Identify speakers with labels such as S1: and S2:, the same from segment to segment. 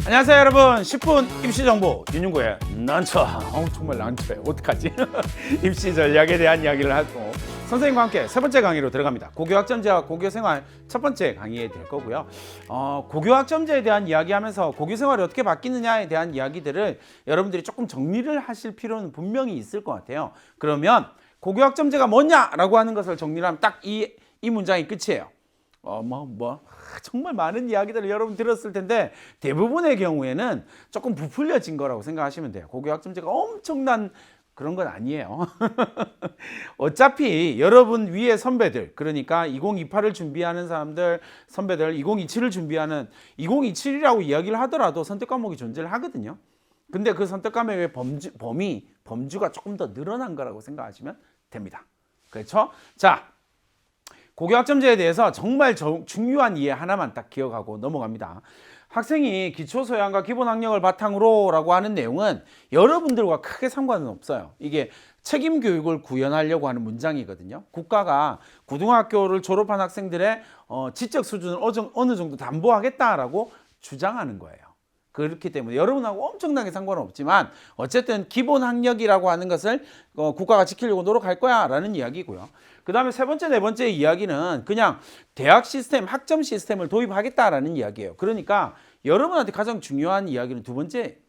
S1: 안녕하세요 여러분. 10분 입시정보 윤윤구의 런처. 정말 런처예요. 어떡하지? 입시 전략에 대한 이야기를 하고 선생님과 함께 세 번째 강의로 들어갑니다. 고교학점제와 고교생활 첫 번째 강의에 될 거고요. 고교학점제에 대한 이야기하면서 고교생활이 어떻게 바뀌느냐에 대한 이야기들을 여러분들이 조금 정리를 하실 필요는 분명히 있을 것 같아요. 그러면 고교학점제가 뭐냐라고 하는 것을 정리를 하면 딱 이 문장이 끝이에요. 정말 많은 이야기들을 여러분 들었을 텐데 대부분의 경우에는 조금 부풀려진 거라고 생각하시면 돼요. 고교학점제가 엄청난 그런 건 아니에요. 어차피 여러분 위에 선배들, 그러니까 2028을 준비하는 선배들 2027을 준비하는 2027이라고 이야기를 하더라도 선택 과목이 존재를 하거든요. 근데 그 선택 과목의 범주가 조금 더 늘어난 거라고 생각하시면 됩니다. 그렇죠? 자, 고교학점제에 대해서 정말 중요한 이해 하나만 딱 기억하고 넘어갑니다. 학생이 기초소양과 기본학력을 바탕으로 라고 하는 내용은 여러분들과 크게 상관은 없어요. 이게 책임교육을 구현하려고 하는 문장이거든요. 국가가 고등학교를 졸업한 학생들의 지적 수준을 어느 정도 담보하겠다라고 주장하는 거예요. 그렇기 때문에 여러분하고 엄청나게 상관은 없지만 어쨌든 기본학력이라고 하는 것을 국가가 지키려고 노력할 거야 라는 이야기고요. 그 다음에 세 번째, 네 번째 이야기는 그냥 대학 시스템, 학점 시스템을 도입하겠다라는 이야기예요. 그러니까 여러분한테 가장 중요한 이야기는 두 번째,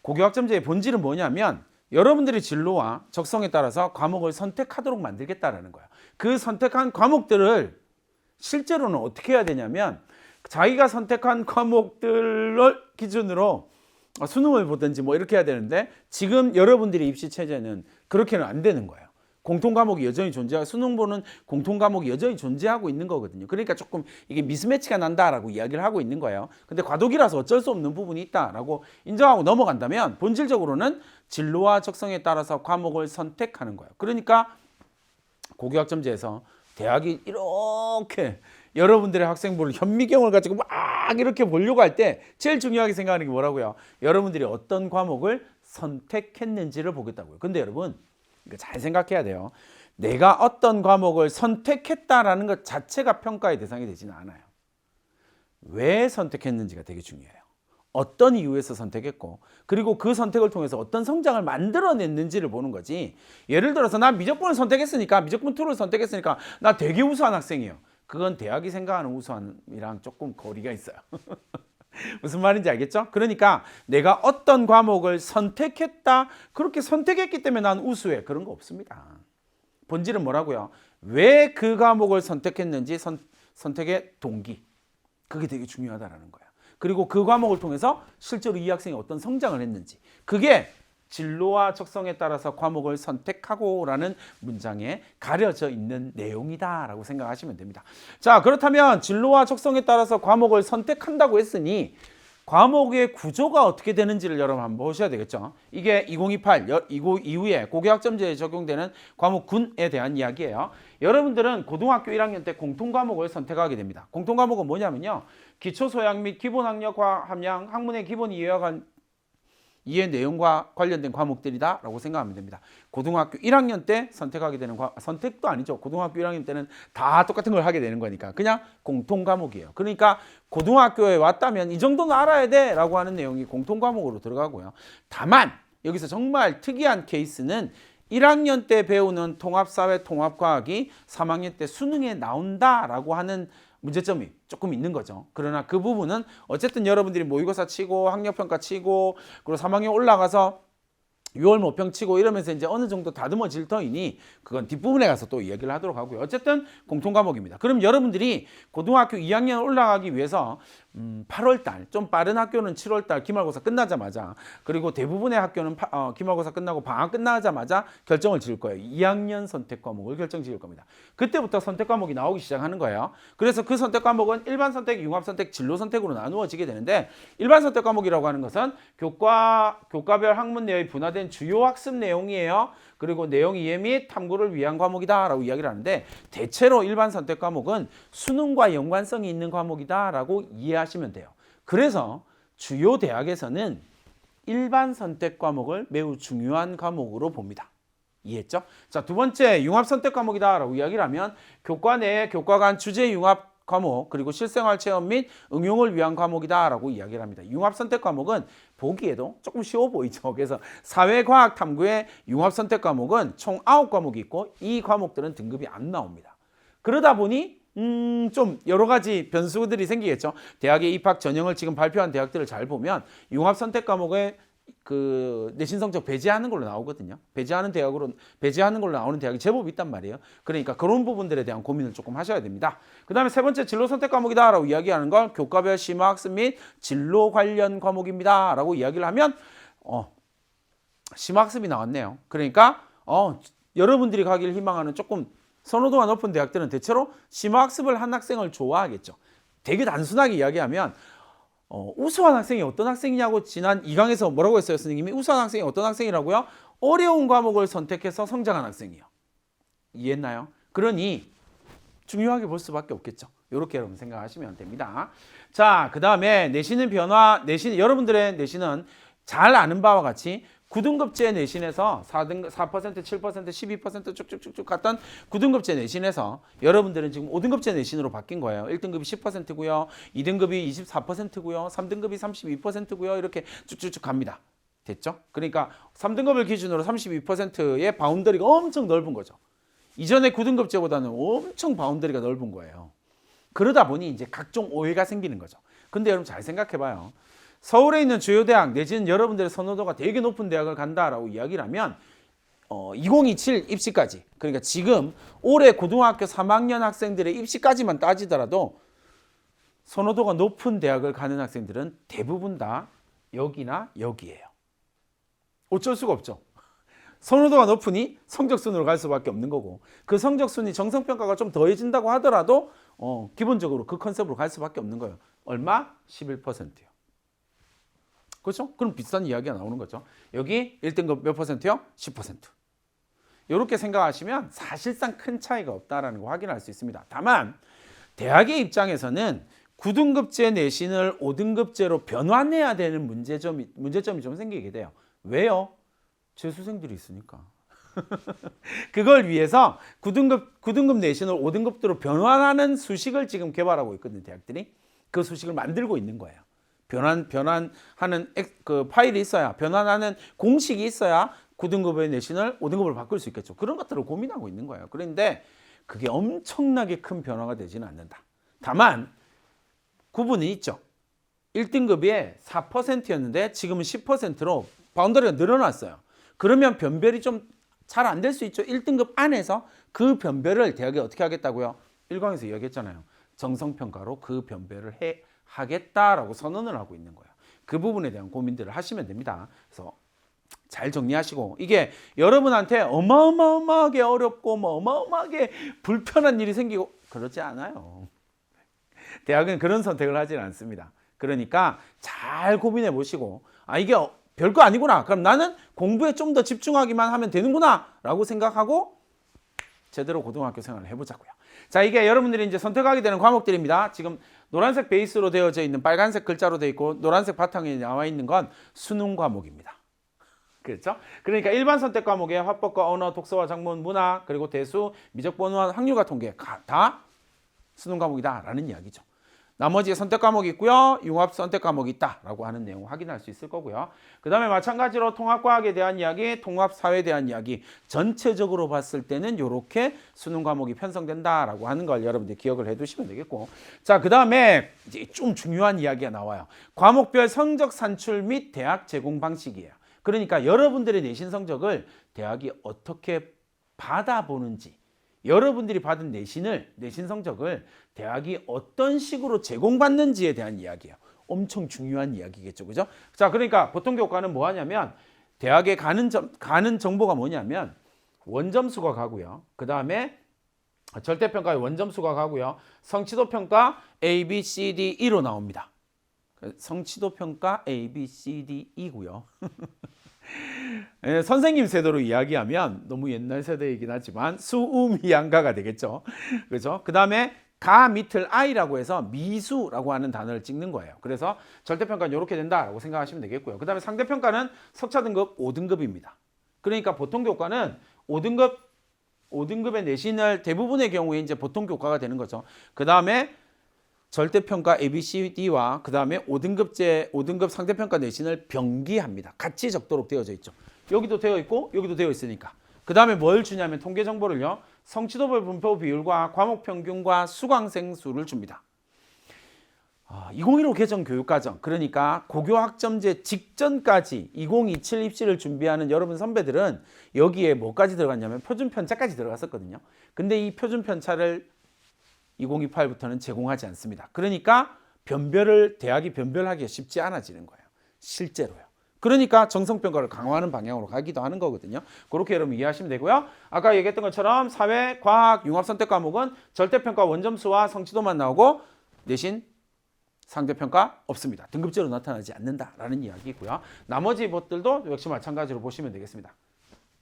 S1: 고교학점제의 본질은 뭐냐면 여러분들의 진로와 적성에 따라서 과목을 선택하도록 만들겠다라는 거예요. 그 선택한 과목들을 실제로는 어떻게 해야 되냐면 자기가 선택한 과목들을 기준으로 수능을 보든지 뭐 이렇게 해야 되는데 지금 여러분들의 입시 체제는 그렇게는 안 되는 거예요. 공통 과목이 여전히 존재하고 수능 보는 공통 과목이 여전히 존재하고 있는 거거든요. 그러니까 조금 이게 미스매치가 난다라고 이야기를 하고 있는 거예요. 근데 과도기라서 어쩔 수 없는 부분이 있다라고 인정하고 넘어간다면 본질적으로는 진로와 적성에 따라서 과목을 선택하는 거예요. 그러니까 고교학점제에서 대학이 이렇게 여러분들의 학생부를 현미경을 가지고 막 이렇게 보려고 할 때 제일 중요하게 생각하는 게 뭐라고요? 여러분들이 어떤 과목을 선택했는지를 보겠다고요. 근데 여러분 잘 생각해야 돼요. 내가 어떤 과목을 선택했다라는 것 자체가 평가의 대상이 되지는 않아요. 왜 선택했는지가 되게 중요해요. 어떤 이유에서 선택했고 그리고 그 선택을 통해서 어떤 성장을 만들어냈는지를 보는 거지. 예를 들어서 난 미적분을 선택했으니까 미적분 2를 선택했으니까 나 되게 우수한 학생이에요. 그건 대학이 생각하는 우수함이랑 조금 거리가 있어요. 무슨 말인지 알겠죠? 그러니까 내가 어떤 과목을 선택했다, 그렇게 선택했기 때문에 난 우수해, 그런 거 없습니다. 본질은 뭐라고요? 왜 그 과목을 선택했는지 선택의 동기, 그게 되게 중요하다는 거예요. 그리고 그 과목을 통해서 실제로 이 학생이 어떤 성장을 했는지, 그게 진로와 적성에 따라서 과목을 선택하고 라는 문장에 가려져 있는 내용이다 라고 생각하시면 됩니다. 자, 그렇다면 진로와 적성에 따라서 과목을 선택한다고 했으니 과목의 구조가 어떻게 되는지를 여러분 한번 보셔야 되겠죠. 이게 2028 이후에 고교학점제에 적용되는 과목군에 대한 이야기예요. 여러분들은 고등학교 1학년 때 공통과목을 선택하게 됩니다. 공통과목은 뭐냐면요, 기초소양 및 기본학력 함량, 학문의 기본 이해 내용과 관련된 과목들이다 라고 생각하면 됩니다. 고등학교 1학년 때 선택하게 되는 선택도 아니죠. 고등학교 1학년 때는 다 똑같은 걸 하게 되는 거니까 그냥 공통 과목이에요. 그러니까 고등학교에 왔다면 이 정도는 알아야 돼 라고 하는 내용이 공통 과목으로 들어가고요. 다만 여기서 정말 특이한 케이스는 1학년 때 배우는 통합사회 통합과학이 3학년 때 수능에 나온다라고 하는 문제점이 조금 있는 거죠. 그러나 그 부분은 어쨌든 여러분들이 모의고사 치고 학력평가 치고 그리고 3학년 올라가서 6월 모평 치고 이러면서 이제 어느 정도 다듬어질 터이니 그건 뒷부분에 가서 또 이야기를 하도록 하고요. 어쨌든 공통 과목입니다. 그럼 여러분들이 고등학교 2학년 올라가기 위해서 8월달, 좀 빠른 학교는 7월달 기말고사 끝나자마자, 그리고 대부분의 학교는 기말고사 끝나고 방학 끝나자마자 결정을 지을 거예요. 2학년 선택 과목을 결정 지을 겁니다. 그때부터 선택 과목이 나오기 시작하는 거예요. 그래서 그 선택 과목은 일반 선택, 융합 선택, 진로 선택으로 나누어지게 되는데, 일반 선택 과목이라고 하는 것은 교과별 학문 내의 분화된 주요 학습 내용이에요. 그리고 내용 이해 및 탐구를 위한 과목이다라고 이야기를 하는데, 대체로 일반 선택 과목은 수능과 연관성이 있는 과목이다라고 이해하시면 돼요. 그래서 주요 대학에서는 일반 선택 과목을 매우 중요한 과목으로 봅니다. 이해했죠? 자, 두 번째 융합 선택 과목이다라고 이야기를 하면 교과 내 교과 간 주제 융합 과목 그리고 실생활 체험 및 응용을 위한 과목이다라고 이야기를 합니다. 융합 선택 과목은 보기에도 조금 쉬워 보이죠. 그래서 사회과학 탐구의 융합 선택 과목은 총 9과목이 있고 이 과목들은 등급이 안 나옵니다. 그러다 보니 좀 여러 가지 변수들이 생기겠죠. 대학의 입학 전형을 지금 발표한 대학들을 잘 보면 융합 선택 과목에 그 내신 성적 배제하는 걸로 나오거든요. 배제하는 걸로 나오는 대학이 제법 있단 말이에요. 그러니까 그런 부분들에 대한 고민을 조금 하셔야 됩니다. 그다음에 세 번째 진로 선택 과목이다라고 이야기하는 건 교과별 심화학습 및 진로 관련 과목입니다라고 이야기를 하면 심화학습이 나왔네요. 그러니까 여러분들이 가길 희망하는 조금 선호도가 높은 대학들은 대체로 심화학습을 한 학생을 좋아하겠죠. 되게 단순하게 이야기하면 우수한 학생이 어떤 학생이냐고 지난 2강에서 뭐라고 했어요, 선생님이? 우수한 학생이 어떤 학생이라고요? 어려운 과목을 선택해서 성장한 학생이요. 이해했나요? 그러니 중요하게 볼 수밖에 없겠죠. 이렇게 여러분 생각하시면 됩니다. 자, 그 다음에 내신은 여러분들의 내신은 잘 아는 바와 같이 9등급제 내신에서 4%, 7%, 12% 쭉쭉쭉쭉 갔던 9등급제 내신에서 여러분들은 지금 5등급제 내신으로 바뀐 거예요. 1등급이 10%고요. 2등급이 24%고요. 3등급이 32%고요. 이렇게 쭉쭉쭉 갑니다. 됐죠? 그러니까 3등급을 기준으로 32%의 바운더리가 엄청 넓은 거죠. 이전에 9등급제보다는 엄청 바운더리가 넓은 거예요. 그러다 보니 이제 각종 오해가 생기는 거죠. 근데 여러분 잘 생각해봐요. 서울에 있는 주요 대학 내지는 여러분들의 선호도가 되게 높은 대학을 간다라고 이야기를 하면 2027 입시까지, 그러니까 지금 올해 고등학교 3학년 학생들의 입시까지만 따지더라도 선호도가 높은 대학을 가는 학생들은 대부분 다 여기나 여기예요. 어쩔 수가 없죠. 선호도가 높으니 성적순으로 갈 수밖에 없는 거고, 그 성적순이 정성평가가 좀 더해진다고 하더라도 기본적으로 그 컨셉으로 갈 수밖에 없는 거예요. 얼마? 11%요. 그렇죠? 그럼 비슷한 이야기가 나오는 거죠. 여기 1등급 몇 %요? 10%. 이렇게 생각하시면 사실상 큰 차이가 없다는 거 확인할 수 있습니다. 다만 대학의 입장에서는 9등급제 내신을 5등급제로 변환해야 되는 문제점이 좀 생기게 돼요. 왜요? 재수생들이 있으니까. 그걸 위해서 9등급 내신을 5등급대로 변환하는 수식을 지금 개발하고 있거든요. 대학들이. 그 수식을 만들고 있는 거예요. 변환하는 그 파일이 있어야, 변환하는 공식이 있어야 9등급의 내신을 5등급으로 바꿀 수 있겠죠. 그런 것들을 고민하고 있는 거예요. 그런데 그게 엄청나게 큰 변화가 되지는 않는다. 다만 구분이 있죠. 1등급이 4%였는데 지금은 10%로 바운더리가 늘어났어요. 그러면 변별이 좀 잘 안 될 수 있죠. 1등급 안에서 그 변별을 대학이 어떻게 하겠다고요? 1강에서 이야기했잖아요. 정성평가로 그 변별을 하겠다라고 선언을 하고 있는 거예요. 그 부분에 대한 고민들을 하시면 됩니다. 그래서 잘 정리하시고, 이게 여러분한테 어마어마하게 어렵고 어마어마하게 불편한 일이 생기고 그러지 않아요. 대학은 그런 선택을 하지는 않습니다. 그러니까 잘 고민해 보시고, 이게 별거 아니구나. 그럼 나는 공부에 좀 더 집중하기만 하면 되는구나 라고 생각하고 제대로 고등학교 생활을 해보자고요. 자, 이게 여러분들이 이제 선택하게 되는 과목들입니다. 지금 노란색 베이스로 되어져 있는 빨간색 글자로 되어 있고 노란색 바탕에 나와 있는 건 수능 과목입니다. 그렇죠? 그러니까 일반 선택 과목에 화법과 언어, 독서와 작문, 문학, 그리고 대수, 미적 번호와 확률과 통계 다 수능 과목이다 라는 이야기죠. 나머지 선택 과목이 있고요. 융합 선택 과목이 있다라고 하는 내용을 확인할 수 있을 거고요. 그 다음에 마찬가지로 통합과학에 대한 이야기, 통합사회에 대한 이야기, 전체적으로 봤을 때는 이렇게 수능 과목이 편성된다라고 하는 걸 여러분들 기억을 해두시면 되겠고, 자, 그 다음에 이제 좀 중요한 이야기가 나와요. 과목별 성적 산출 및 대학 제공 방식이에요. 그러니까 여러분들의 내신 성적을 대학이 어떻게 받아보는지, 여러분들이 받은 내신 성적을 대학이 어떤 식으로 제공받는지에 대한 이야기예요. 엄청 중요한 이야기겠죠. 그죠? 자, 그러니까 보통 교과는 뭐 하냐면 대학에 가는 정보가 뭐냐면 원점수가 가고요. 그 다음에 절대평가의 원점수가 가고요. 성취도평가 A, B, C, D, E로 나옵니다. 성취도평가 A, B, C, D, E고요. 선생님 세대로 이야기하면 너무 옛날 세대이긴 하지만 수우미양가가 되겠죠. 그렇죠? 그 다음에 가 밑을 I라고 해서 미수라고 하는 단어를 찍는 거예요. 그래서 절대평가는 이렇게 된다라고 생각하시면 되겠고요. 그 다음에 상대평가는 석차 등급 5등급입니다. 그러니까 보통 교과는 5등급의 내신을 대부분의 경우에 이제 보통 교과가 되는 거죠. 그 다음에 절대평가 ABCD와 그 다음에 5등급 상대평가 내신을 병기합니다. 같이 적도록 되어져 있죠. 여기도 되어 있고 여기도 되어 있으니까. 그 다음에 뭘 주냐면 통계 정보를요. 성취도별 분포 비율과 과목 평균과 수강생 수를 줍니다. 2015 개정 교육과정, 그러니까 고교학점제 직전까지 2027 입시를 준비하는 여러분 선배들은 여기에 뭐까지 들어갔냐면 표준편차까지 들어갔었거든요. 근데 이 표준편차를 2028부터는 제공하지 않습니다. 그러니까 대학이 변별하기가 쉽지 않아지는 거예요. 실제로요. 그러니까 정성평가를 강화하는 방향으로 가기도 하는 거거든요. 그렇게 여러분 이해하시면 되고요. 아까 얘기했던 것처럼 사회, 과학, 융합선택 과목은 절대평가 원점수와 성취도만 나오고 내신 상대평가 없습니다. 등급제로 나타나지 않는다라는 이야기고요. 나머지 것들도 역시 마찬가지로 보시면 되겠습니다.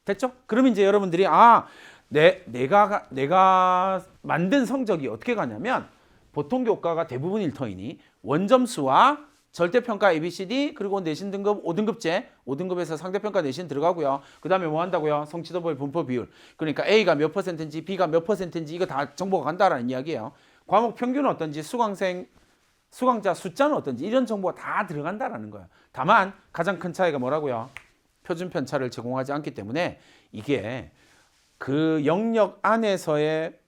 S1: 됐죠? 그럼 이제 여러분들이 내가 만든 성적이 어떻게 가냐면 보통 교과가 대부분 일터이니 원점수와 절대평가 ABCD 그리고 내신 등급 5등급제 5등급에서 상대평가 내신 들어가고요. 그 다음에 뭐 한다고요? 성취도별 분포 비율. 그러니까 A가 몇 %인지 B가 몇 %인지 이거 다 정보가 간다라는 이야기예요. 과목 평균은 어떤지 수강자 숫자는 어떤지 이런 정보가 다 들어간다라는 거예요. 다만 가장 큰 차이가 뭐라고요? 표준 편차를 제공하지 않기 때문에 이게 그 영역 안에서의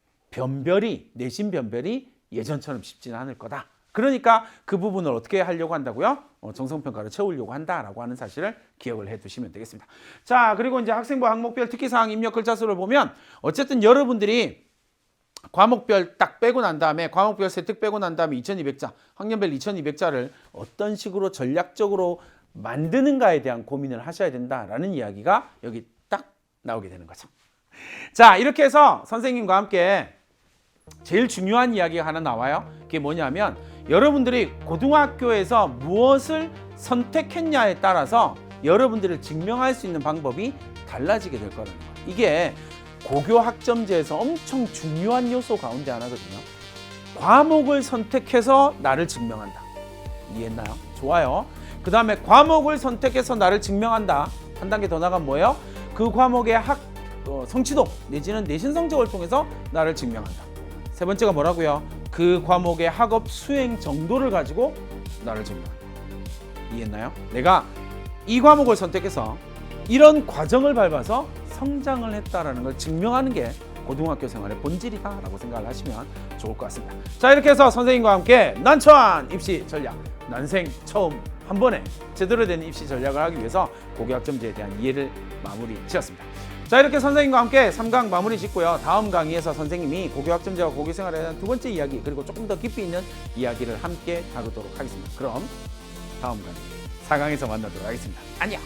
S1: 내신 변별이 예전처럼 쉽지는 않을 거다. 그러니까 그 부분을 어떻게 하려고 한다고요? 정성평가를 채우려고 한다라고 하는 사실을 기억을 해 두시면 되겠습니다. 자, 그리고 이제 학생부 항목별 특기사항 입력 글자 수를 보면 어쨌든 여러분들이 과목별 딱 빼고 난 다음에 과목별 세특 빼고 난 다음에 2200자, 학년별 2200자를 어떤 식으로 전략적으로 만드는가에 대한 고민을 하셔야 된다라는 이야기가 여기 딱 나오게 되는 거죠. 자, 이렇게 해서 선생님과 함께 제일 중요한 이야기가 하나 나와요. 그게 뭐냐면 여러분들이 고등학교에서 무엇을 선택했냐에 따라서 여러분들을 증명할 수 있는 방법이 달라지게 될 거라는 거예요. 이게 고교 학점제에서 엄청 중요한 요소 가운데 하나거든요. 과목을 선택해서 나를 증명한다. 이해했나요? 좋아요. 그 다음에 과목을 선택해서 나를 증명한다. 한 단계 더 나가면 뭐예요? 그 과목의 성취도 내지는 내신 성적을 통해서 나를 증명한다. 세 번째가 뭐라고요? 그 과목의 학업 수행 정도를 가지고 나를 증명한다. 이해했나요? 내가 이 과목을 선택해서 이런 과정을 밟아서 성장을 했다라는 걸 증명하는 게 고등학교 생활의 본질이다라고 생각을 하시면 좋을 것 같습니다. 자, 이렇게 해서 선생님과 함께 난처한 입시 전략, 난생 처음 한 번에 제대로 된 입시 전략을 하기 위해서 고교학점제에 대한 이해를 마무리 지었습니다. 자, 이렇게 선생님과 함께 3강 마무리 짓고요. 다음 강의에서 선생님이 고교학점제와 고교생활에 대한 두 번째 이야기 그리고 조금 더 깊이 있는 이야기를 함께 다루도록 하겠습니다. 그럼 다음 강의 4강에서 만나도록 하겠습니다. 안녕!